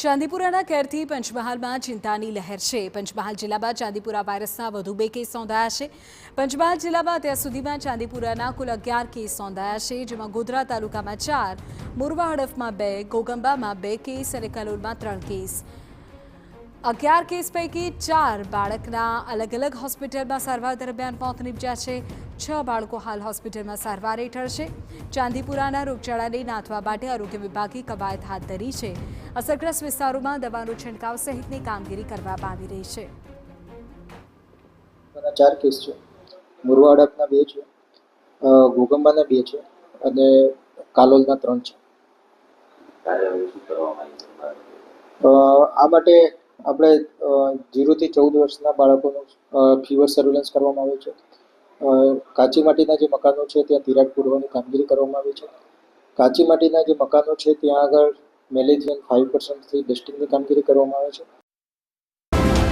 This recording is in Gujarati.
ચાંદીપુરાના કેરથી પંચમહાલમાં ચિંતાની લહેર છે। પંચમહાલ જિલ્લામાં ચાંદીપુરા વાયરસના વધુ 2 કેસ નોંધાયા છે। પંચમહાલ જિલ્લામાં અત્યાર સુધીમાં ચાંદીપુરાના કુલ 11 કેસ નોંધાયા છે, જેમાં ગોધરા તાલુકામાં 4, મોરવા હડફમાં 2, ઘોગંબામાં 2 કેસ અને કલોલમાં 3 કેસ। 11 કેસ પૈકી 4 બાળકના અલગ અલગ હોસ્પિટલમાં સારવાર દરમિયાન મોત નીપજ્યા છે। 6 બાળકો હાલ હોસ્પિટલમાં સારવાર હેઠળ છે। ચાંદીપુરાના રોગચાળાને નાથવા માટે આરોગ્ય વિભાગે કવાયત હાથ ધરી છે। અસરગ્રસ્ત વિસ્તારોમાં દવાનો છંટકાવ સહિતની કામગીરી કરવામાં આવી રહી છે। 4 કેસ છે, મોરવા હડફના 2 છે, ઘોગંબાના 2 છે અને કાલોલના 3 છે। આ માટે આપણે 0 થી 14 વર્ષના બાળકોનું ફીવર સર્વેલન્સ કરવામાં આવે છે। કાચી માટીના જે મકાનો છે ત્યાં તિરાડ પૂરવાની કામગીરી કરવામાં આવી છે। કાચી માટીના જે મકાનો છે ત્યાં આગળ મેલેરિયન 5% ડસ્ટિંગની કામગીરી કરવામાં આવે છે।